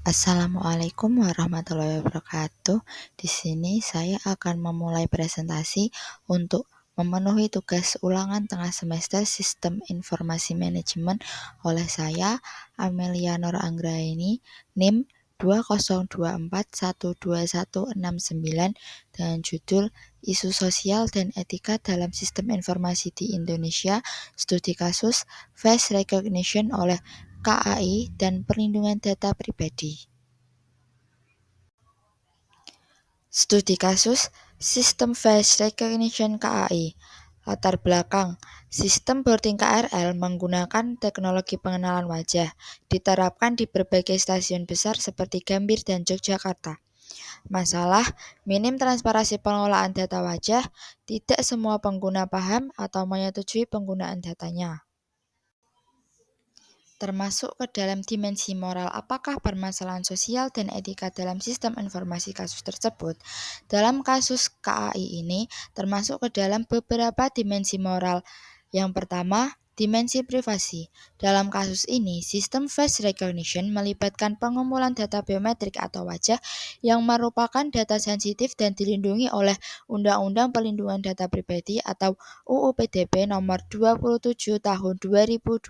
Assalamualaikum warahmatullahi wabarakatuh. Di sini saya akan memulai presentasi untuk memenuhi tugas ulangan tengah semester Sistem Informasi Manajemen oleh saya, Amelia Nur Anggraini, NIM 2024121169 dengan judul Isu Sosial dan Etika dalam Sistem Informasi di Indonesia, Studi Kasus Face Recognition oleh KAI dan Perlindungan Data Pribadi. Studi kasus Sistem Face Recognition KAI. Latar belakang, sistem boarding KRL menggunakan teknologi pengenalan wajah, diterapkan di berbagai stasiun besar seperti Gambir dan Yogyakarta. Masalah, minim transparansi pengelolaan data wajah, tidak semua pengguna paham atau menyetujui penggunaan datanya. Termasuk ke dalam dimensi moral apakah permasalahan sosial dan etika dalam sistem informasi kasus tersebut. Dalam kasus KAI ini termasuk ke dalam beberapa dimensi moral. Yang pertama, dimensi privasi. Dalam kasus ini, sistem face recognition melibatkan pengumpulan data biometrik atau wajah yang merupakan data sensitif dan dilindungi oleh Undang-Undang Perlindungan Data Pribadi atau UU PDP nomor 27 tahun 2022.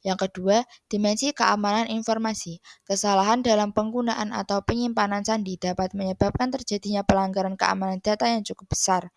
Yang kedua, dimensi keamanan informasi. Kesalahan dalam penggunaan atau penyimpanan sandi dapat menyebabkan terjadinya pelanggaran keamanan data yang cukup besar.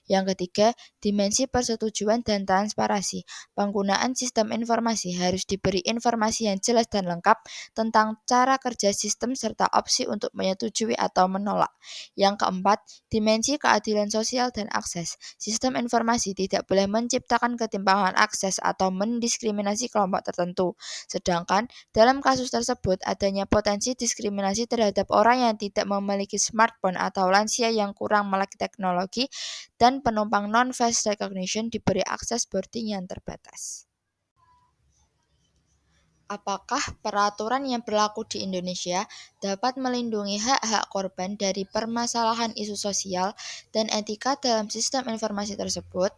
Yang ketiga, dimensi persetujuan dan transparansi. Penggunaan sistem informasi harus diberi informasi yang jelas dan lengkap tentang cara kerja sistem serta opsi untuk menyetujui atau menolak. Yang keempat, dimensi keadilan sosial dan akses. Sistem informasi tidak boleh menciptakan ketimpangan akses atau mendiskriminasi kelompok tertentu. Sedangkan dalam kasus tersebut adanya potensi diskriminasi terhadap orang yang tidak memiliki smartphone atau lansia yang kurang melek teknologi dan penumpang non-face recognition diberi akses boarding yang terbatas. Apakah peraturan yang berlaku di Indonesia dapat melindungi hak-hak korban dari permasalahan isu sosial dan etika dalam sistem informasi tersebut?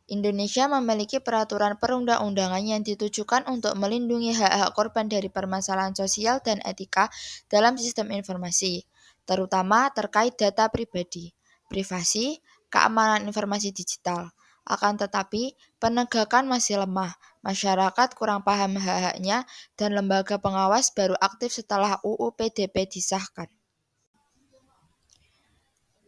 Indonesia memiliki peraturan perundang-undangan yang ditujukan untuk melindungi hak-hak korban dari permasalahan sosial dan etika dalam sistem informasi, terutama terkait data pribadi, privasi, keamanan informasi digital. Akan tetapi, penegakan masih lemah, masyarakat kurang paham hak-haknya, dan lembaga pengawas baru aktif setelah UU PDP disahkan.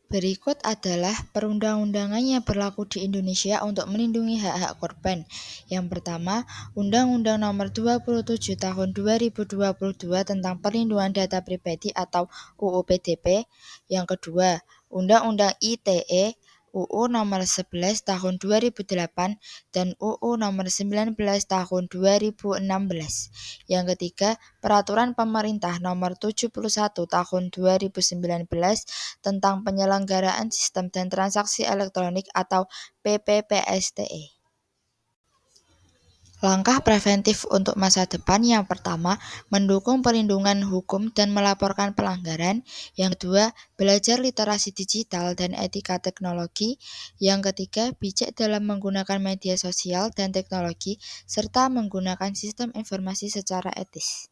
Berikut adalah perundang-undangan yang berlaku di Indonesia untuk melindungi hak-hak korban. Yang pertama, Undang-Undang Nomor 27 Tahun 2022 tentang Perlindungan Data Pribadi atau UU PDP. Yang kedua, Undang-Undang ITE UU Nomor 11 Tahun 2008 dan UU Nomor 19 Tahun 2016. Yang ketiga, Peraturan Pemerintah Nomor 71 Tahun 2019 tentang Penyelenggaraan Sistem dan Transaksi Elektronik atau PPPSTE. Langkah preventif untuk masa depan yang pertama, mendukung perlindungan hukum dan melaporkan pelanggaran. Yang kedua, belajar literasi digital dan etika teknologi. Yang ketiga, bijak dalam menggunakan media sosial dan teknologi, serta menggunakan sistem informasi secara etis.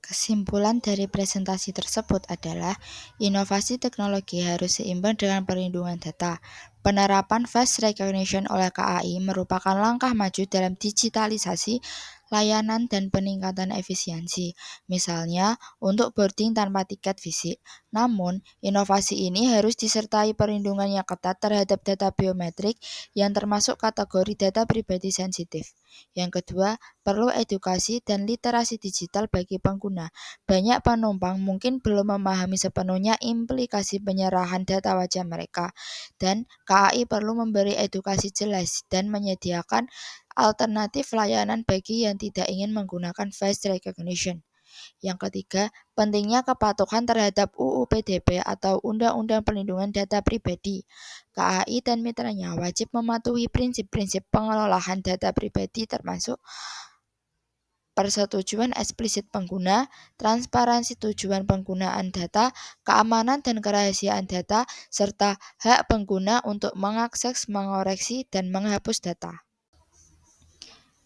Kesimpulan dari presentasi tersebut adalah inovasi teknologi harus seimbang dengan perlindungan data. Penerapan face recognition oleh KAI merupakan langkah maju dalam digitalisasi layanan dan peningkatan efisiensi, misalnya untuk boarding tanpa tiket fisik. Namun, inovasi ini harus disertai perlindungan yang ketat terhadap data biometrik yang termasuk kategori data pribadi sensitif. Yang kedua, perlu edukasi dan literasi digital bagi pengguna. Banyak penumpang mungkin belum memahami sepenuhnya implikasi penyerahan data wajah mereka, dan KAI perlu memberi edukasi jelas dan menyediakan alternatif layanan bagi yang tidak ingin menggunakan face recognition. Yang ketiga, pentingnya kepatuhan terhadap UU PDP atau Undang-Undang Perlindungan Data Pribadi. KAI dan mitranya wajib mematuhi prinsip-prinsip pengelolaan data pribadi termasuk persetujuan eksplisit pengguna, transparansi tujuan penggunaan data, keamanan dan kerahasiaan data, serta hak pengguna untuk mengakses, mengoreksi, dan menghapus data.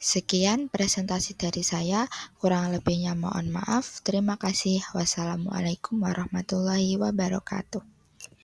Sekian presentasi dari saya, kurang lebihnya mohon maaf. Terima kasih. Wassalamualaikum warahmatullahi wabarakatuh.